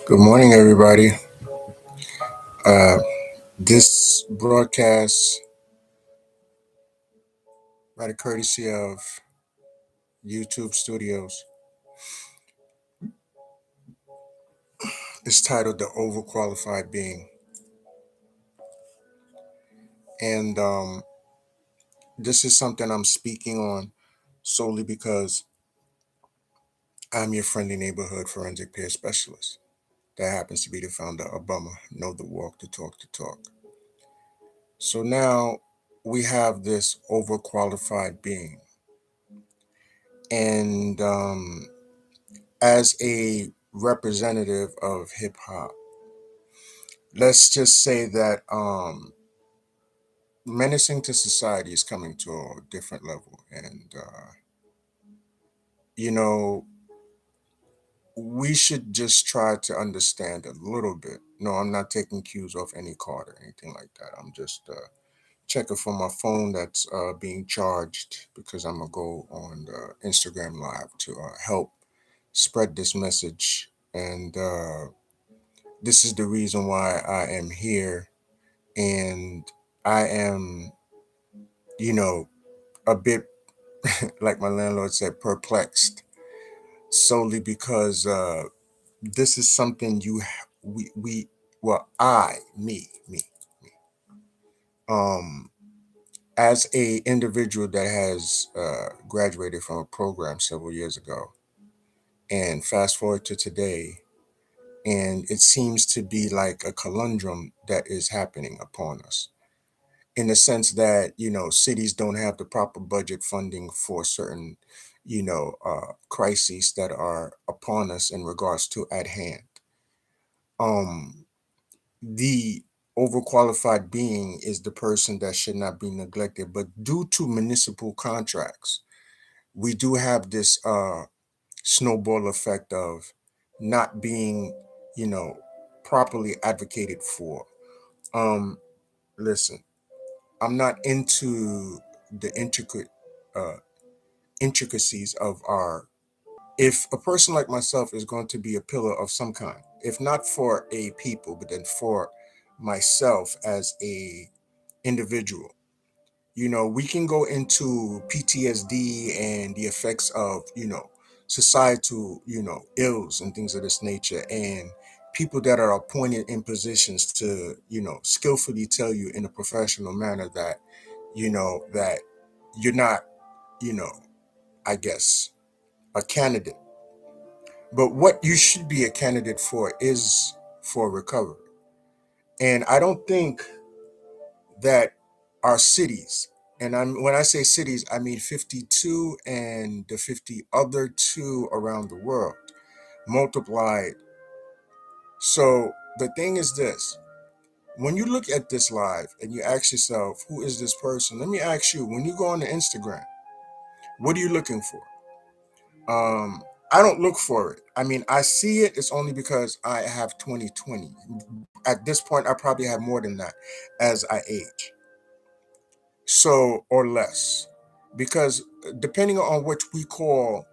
Good morning, everybody. Uh, this broadcast, by the courtesy of YouTube Studios, is titled "The Overqualified Being," and this is something I'm speaking on solely because I'm your friendly neighborhood forensic peer specialist. That happens to be the founder of Bummer, Know the Walk, the Talk, the Talk. So now we have this overqualified being, and as a representative of hip hop, let's just say that menacing to society is coming to a different level, and you know we should just try to understand a little bit. No, I'm not taking cues off any card or anything like that. I'm just checking for my phone that's being charged because I'm gonna go on Instagram Live to help spread this message, and this is the reason why I am here, and I am, you know, a bit like my landlord said, perplexed, solely because this is something we well, me, um, as a individual that has graduated from a program several years ago, and fast forward to today, and it seems to be like a conundrum that is happening upon us, in the sense that cities don't have the proper budget funding for certain crises that are upon us in regards to at hand. The overqualified being is the person that should not be neglected, but due to municipal contracts, we do have this snowball effect of not being you know properly advocated for. Um listen, I'm not into the uh, intricacies of our. If a person like myself is going to be a pillar of some kind, if not for a people, but then for myself as a individual, we can go into PTSD and the effects of societal ills and things of this nature, and people that are appointed in positions to skillfully tell you in a professional manner that that you're not, you know, I guess, a candidate. But what you should be a candidate for is for recovery. And I don't think that our cities, and when I say cities, I mean 52 and the 50 other two around the world multiplied. So the thing is this: when you look at this live and you ask yourself, who is this person? Let me ask you, when you go on the Instagram, what are you looking for? I don't look for it. I mean, I see it. It's only because I have 2020. At this point, I probably have more than that as I age. So, or less. Because depending on what we call,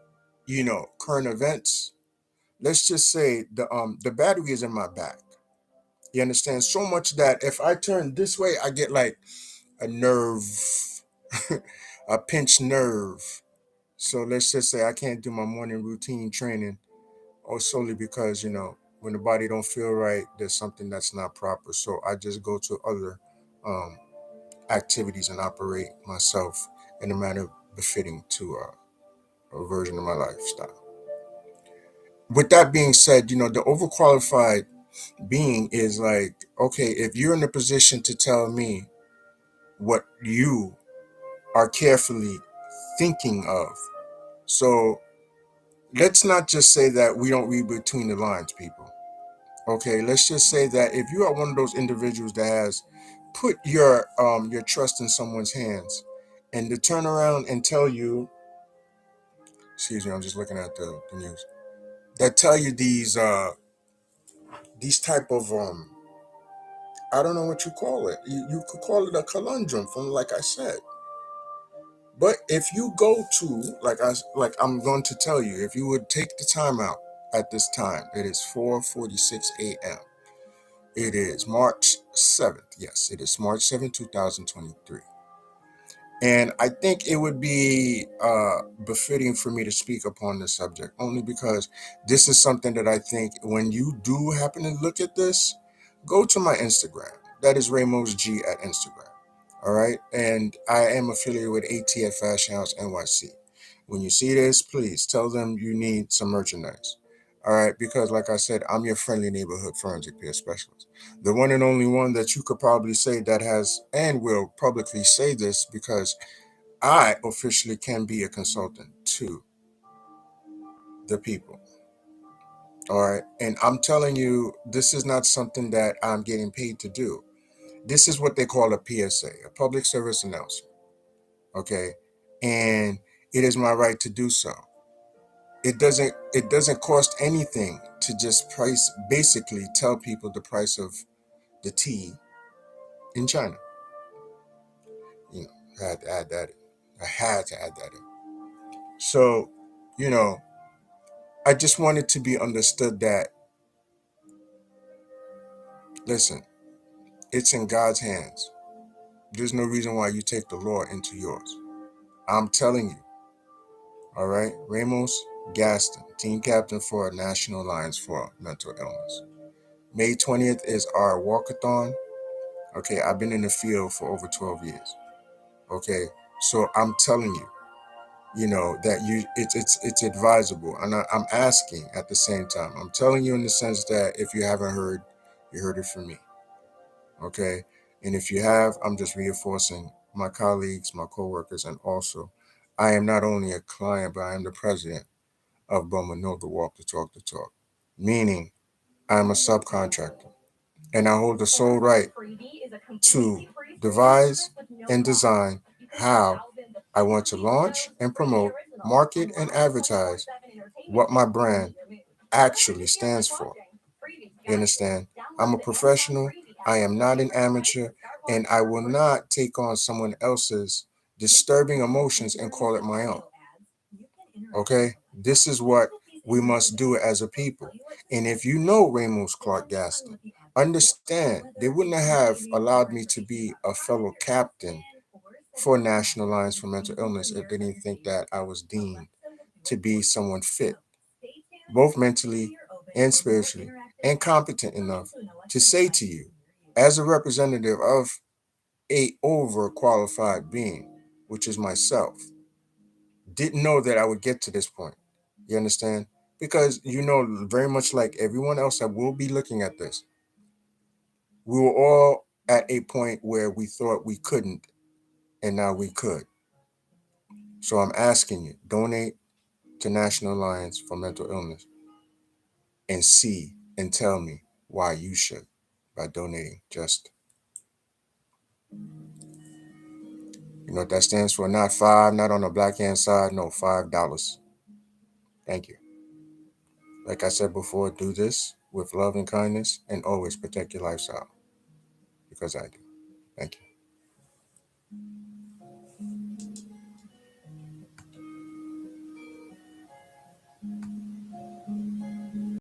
current events, let's just say the battery is in my back. You understand? So much that if I turn this way, I get like a nerve, a pinched nerve. So let's just say I can't do my morning routine training, or solely because when the body don't feel right, there's something that's not proper. So I just go to other um, activities and operate myself in a manner befitting to a version of my lifestyle. With that being said, the overqualified being is like, okay, if you're in a position to tell me what you are carefully thinking of. So let's not just say that we don't read between the lines, people. Okay, let's just say that if you are one of those individuals that has put your trust in someone's hands, and to turn around and tell you, excuse me, I'm just looking at the news, that tell you these type of I don't know what you call it. You could call it a conundrum, from like I said. But if you go to, like I'm going to tell you, if you would take the time out at this time. It is 4:46 a.m. It is March 7th. Yes, it is March 7th, 2023. And I think it would be befitting for me to speak upon this subject, only because this is something that I think when you do happen to look at this, go to my Instagram. That is Ramos G at Instagram. All right. And I am affiliated with ATF Fashion House NYC. When you see this, please tell them you need some merchandise. All right. Because, like I said, I'm your friendly neighborhood forensic peer specialist. The one and only one that you could probably say that has and will publicly say this, because I officially can be a consultant to the people. All right. And I'm telling you, this is not something that I'm getting paid to do. This is what they call a PSA, a public service announcement. Okay. And it is my right to do so. It doesn't cost anything to just basically tell people the price of the tea in China. You know, I had to add that in. I had to add that in. So, you know, I just wanted to be understood that, listen, it's in God's hands. There's no reason why you take the law into yours. I'm telling you. All right. Ramos Gaston, team captain for National Alliance for Mental Illness. May 20th is our walkathon. Okay. I've been in the field for over 12 years. Okay. So I'm telling you, that it's advisable. And I'm asking at the same time. I'm telling you in the sense that if you haven't heard, you heard it from me. Okay. And if you have, I'm just reinforcing my colleagues, my coworkers, and also I am not only a client, but I am the president of Bowman Nova Walk the Talk the Talk, meaning I'm a subcontractor and I hold the sole right to devise and design how I want to launch and promote, market, and advertise what my brand actually stands for. You understand? I'm a professional. I am not an amateur, and I will not take on someone else's disturbing emotions and call it my own. Okay? This is what we must do as a people. And if you know Ramos Clark Gaston, understand they wouldn't have allowed me to be a fellow captain for National Alliance for Mental Illness if they didn't think that I was deemed to be someone fit, both mentally and spiritually, and competent enough to say to you, as a representative of a overqualified being, which is myself, didn't know that I would get to this point. You understand? Because very much like everyone else that will be looking at this, we were all at a point where we thought we couldn't, and now we could. So I'm asking you, donate to National Alliance for Mental Illness and see and tell me why you should by donating just, what that stands for? Not five, not on the black hand side, no, $5. Thank you. Like I said before, do this with love and kindness and always protect your lifestyle because I do. Thank you.